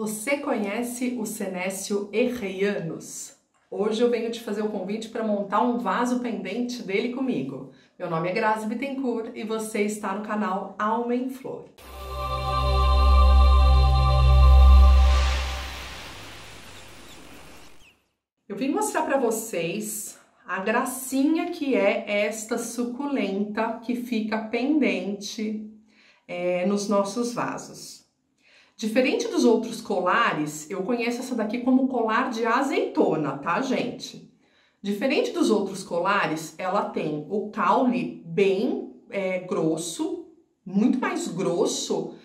Você conhece o Senécio Erreianos? Hoje eu venho te fazer o convite para montar um vaso pendente dele comigo. Meu nome é Grazi Bittencourt e você está no canal Alma em Flor. Eu vim mostrar para vocês a gracinha que é esta suculenta que fica pendente nos nossos vasos. Diferente dos outros colares, eu conheço essa daqui como colar de azeitona, tá, gente? Diferente dos outros colares, ela tem o caule bem grosso, muito mais grosso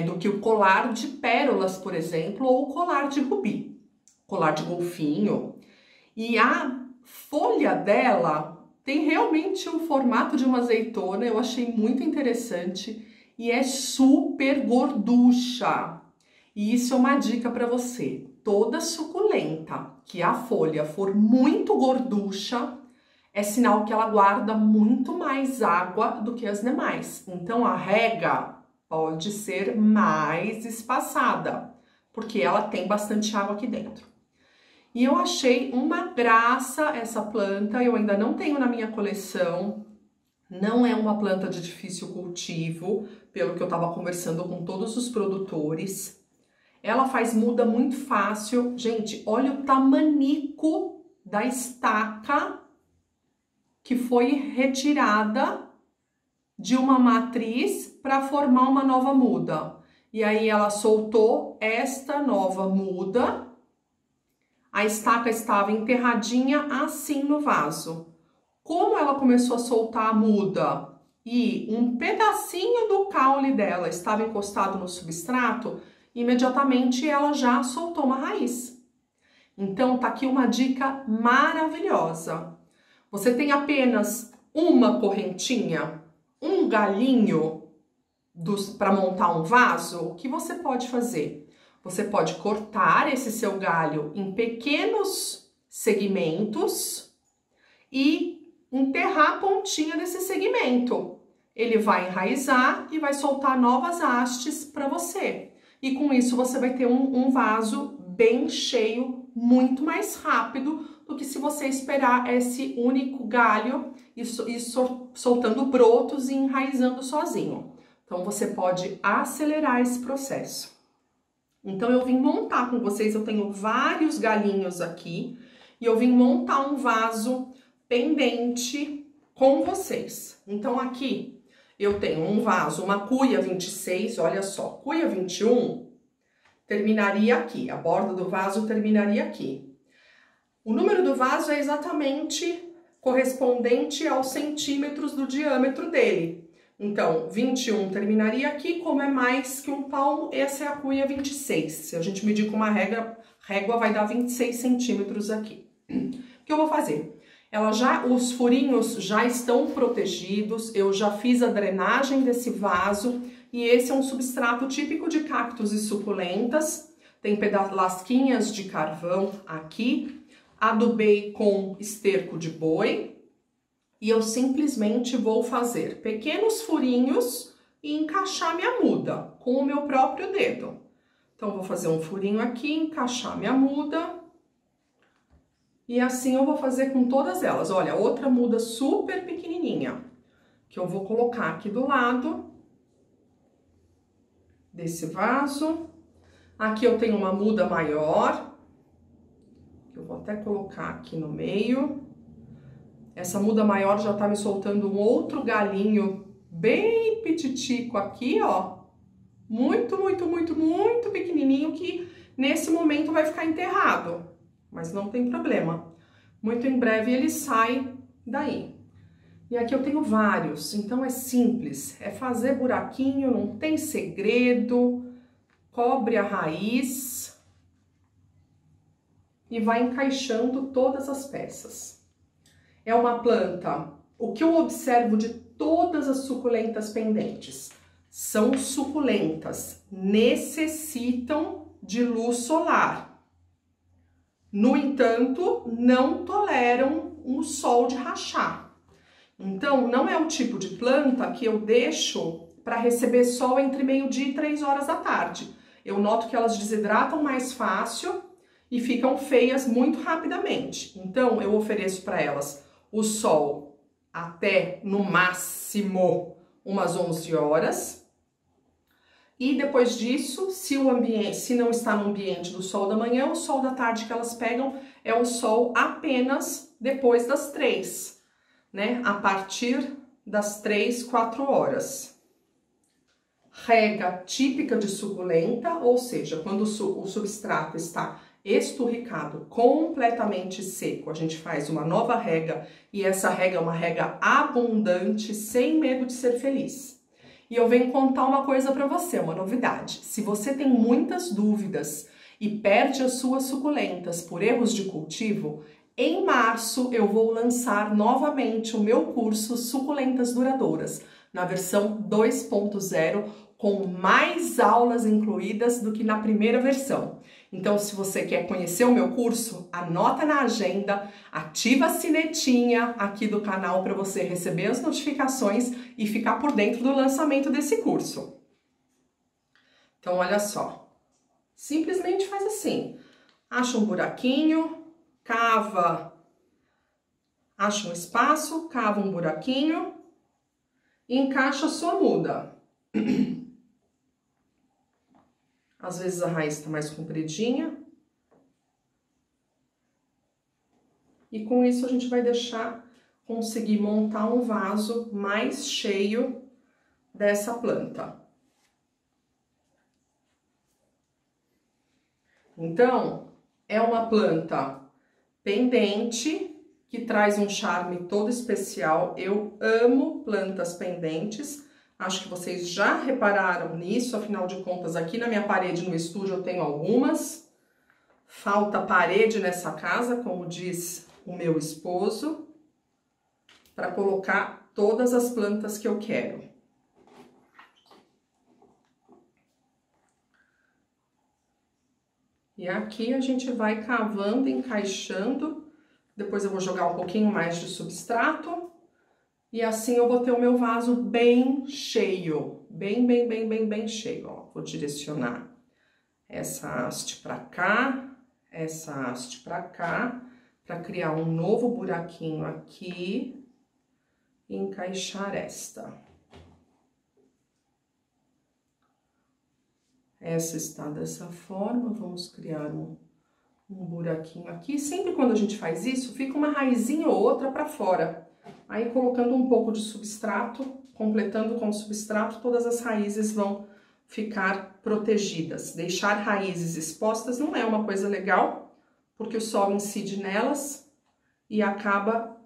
do que o colar de pérolas, por exemplo, ou o colar de rubi, colar de golfinho. E a folha dela tem realmente o formato de uma azeitona, eu achei muito interessante. E é super gorducha. E isso é uma dica para você. Toda suculenta que a folha for muito gorducha, é sinal que ela guarda muito mais água do que as demais. Então a rega pode ser mais espaçada, porque ela tem bastante água aqui dentro. E eu achei uma graça essa planta, eu ainda não tenho na minha coleção. Não é uma planta de difícil cultivo, pelo que eu estava conversando com todos os produtores. Ela faz muda muito fácil. Gente, olha o tamanico da estaca que foi retirada de uma matriz para formar uma nova muda. E aí ela soltou esta nova muda. A estaca estava enterradinha assim no vaso. Como ela começou a soltar a muda e um pedacinho do caule dela estava encostado no substrato, imediatamente ela já soltou uma raiz. Então tá aqui uma dica maravilhosa. Você tem apenas uma correntinha, um galinho para montar um vaso, o que você pode fazer? Você pode cortar esse seu galho em pequenos segmentos e enterrar a pontinha desse segmento. Ele vai enraizar e vai soltar novas hastes para você. E com isso você vai ter um vaso bem cheio, muito mais rápido do que se você esperar esse único galho e soltando brotos e enraizando sozinho. Então você pode acelerar esse processo. Então eu vim montar com vocês, eu tenho vários galinhos aqui e eu vim montar um vaso pendente com vocês. Então aqui eu tenho um vaso, uma cuia 26, olha só, cuia 21 terminaria aqui, a borda do vaso terminaria aqui. O número do vaso é exatamente correspondente aos centímetros do diâmetro dele. Então, 21 terminaria aqui, como é mais que um palmo, essa é a cuia 26. Se a gente medir com uma régua vai dar 26 centímetros aqui. O que eu vou fazer? Os furinhos já estão protegidos, eu já fiz a drenagem desse vaso e esse é um substrato típico de cactos e suculentas. Tem lasquinhas de carvão aqui, adubei com esterco de boi e eu simplesmente vou fazer pequenos furinhos e encaixar minha muda com o meu próprio dedo. Então, vou fazer um furinho aqui, encaixar minha muda. E assim eu vou fazer com todas elas. Olha, outra muda super pequenininha, que eu vou colocar aqui do lado desse vaso. Aqui eu tenho uma muda maior, que eu vou até colocar aqui no meio. Essa muda maior já tá me soltando um outro galinho bem pititico aqui, ó. Muito, muito, muito, muito pequenininho, que nesse momento vai ficar enterrado. Mas não tem problema. Muito em breve ele sai daí. E aqui eu tenho vários, então é simples. É fazer buraquinho, não tem segredo. Cobre a raiz. E vai encaixando todas as peças. É uma planta, o que eu observo de todas as suculentas pendentes? São suculentas, necessitam de luz solar. No entanto, não toleram um sol de rachar. Então, não é o tipo de planta que eu deixo para receber sol entre meio-dia e 3 horas da tarde. eu noto que elas desidratam mais fácil e ficam feias muito rapidamente. Então, eu ofereço para elas o sol até, no máximo, umas 11 horas. E depois disso, se não está no ambiente do sol da manhã, o sol da tarde que elas pegam é o sol apenas depois das 3, né? A partir das 3, 4 horas. Rega típica de suculenta, ou seja, quando o substrato está esturricado, completamente seco, a gente faz uma nova rega e essa rega é uma rega abundante, sem medo de ser feliz. E eu venho contar uma coisa para você, uma novidade. Se você tem muitas dúvidas e perde as suas suculentas por erros de cultivo, em março eu vou lançar novamente o meu curso Suculentas Duradouras, na versão 2.0, com mais aulas incluídas do que na primeira versão. Então, se você quer conhecer o meu curso, anota na agenda, ativa a sinetinha aqui do canal para você receber as notificações e ficar por dentro do lançamento desse curso. Então, olha só, simplesmente faz assim, acha um buraquinho, cava, acha um espaço, cava um buraquinho e encaixa a sua muda. Às vezes a raiz está mais compridinha. E com isso a gente vai conseguir montar um vaso mais cheio dessa planta. Então, é uma planta pendente, que traz um charme todo especial. Eu amo plantas pendentes. Acho que vocês já repararam nisso, afinal de contas, aqui na minha parede no estúdio eu tenho algumas. Falta parede nessa casa, como diz o meu esposo, para colocar todas as plantas que eu quero. E aqui a gente vai cavando, encaixando. Depois eu vou jogar um pouquinho mais de substrato. E assim eu vou ter o meu vaso bem cheio, bem cheio, ó. Vou direcionar essa haste para cá, essa haste para cá, para criar um novo buraquinho aqui e encaixar esta. Essa está dessa forma, vamos criar um buraquinho aqui. Sempre quando a gente faz isso, fica uma raizinha ou outra para fora. Aí, colocando um pouco de substrato, completando com o substrato, todas as raízes vão ficar protegidas. Deixar raízes expostas não é uma coisa legal, porque o sol incide nelas e acaba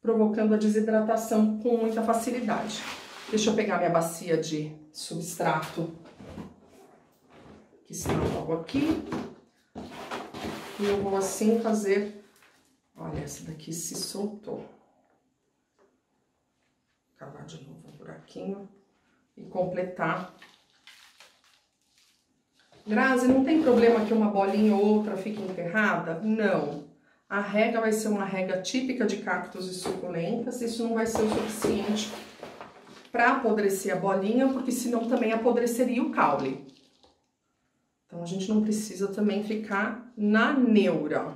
provocando a desidratação com muita facilidade. Deixa eu pegar minha bacia de substrato, que está logo aqui, e eu vou assim fazer. Olha, essa daqui se soltou. Cavar de novo um buraquinho e completar. Grazi, não tem problema que uma bolinha ou outra fique enterrada? Não. A rega vai ser uma rega típica de cactos e suculentas. Isso não vai ser o suficiente para apodrecer a bolinha, porque senão também apodreceria o caule. Então, a gente não precisa também ficar na neura.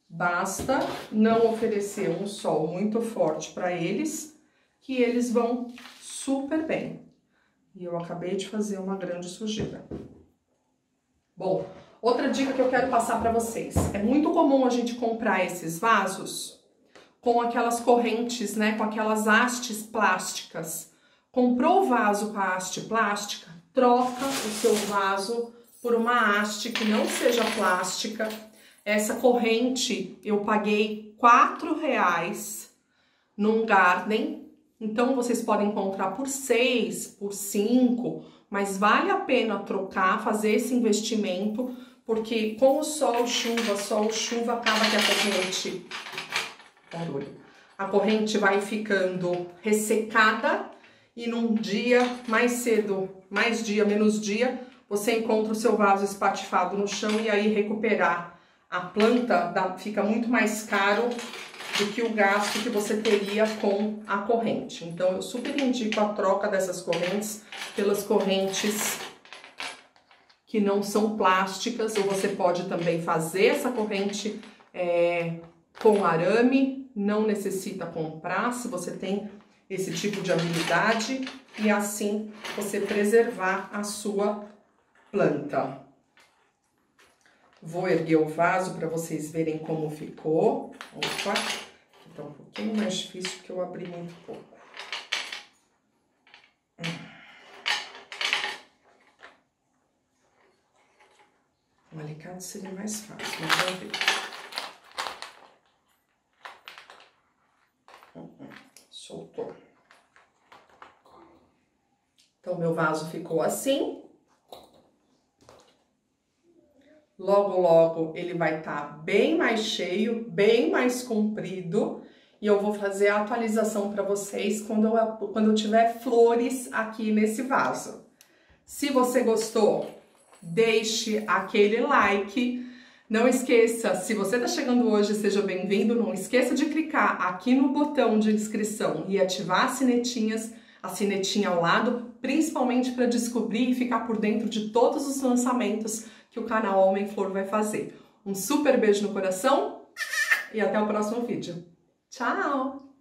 Basta não oferecer um sol muito forte para eles, que eles vão super bem. E eu acabei de fazer uma grande sujeira. Bom, outra dica que eu quero passar para vocês. É muito comum a gente comprar esses vasos com aquelas correntes, né? Com aquelas hastes plásticas. Comprou o vaso com a haste plástica? Troca o seu vaso por uma haste que não seja plástica. Essa corrente eu paguei R$4 num Garden. Então, vocês podem encontrar por 6, por 5, mas vale a pena trocar, fazer esse investimento, porque com o sol, chuva, acaba que a corrente vai ficando ressecada e num dia mais cedo, mais dia, menos dia, você encontra o seu vaso espatifado no chão e aí recuperar a planta fica muito mais caro do que o gasto que você teria com a corrente. Então, eu super indico a troca dessas correntes pelas correntes que não são plásticas, ou você pode também fazer essa corrente com arame, não necessita comprar, se você tem esse tipo de habilidade, e assim você preservar a sua planta. Vou erguer o vaso para vocês verem como ficou. Opa, aqui tá um pouquinho mais difícil porque eu abri muito pouco. O alicate seria mais fácil, mas vamos ver. Soltou. Então, meu vaso ficou assim. Logo, logo, ele vai estar bem mais cheio, bem mais comprido. E eu vou fazer a atualização para vocês quando eu tiver flores aqui nesse vaso. Se você gostou, deixe aquele like. Não esqueça, se você está chegando hoje, seja bem-vindo. Não esqueça de clicar aqui no botão de inscrição e ativar as sinetinhas, a sinetinha ao lado, principalmente para descobrir e ficar por dentro de todos os lançamentos que o canal Homem Flor vai fazer. Um super beijo no coração e até o próximo vídeo. Tchau!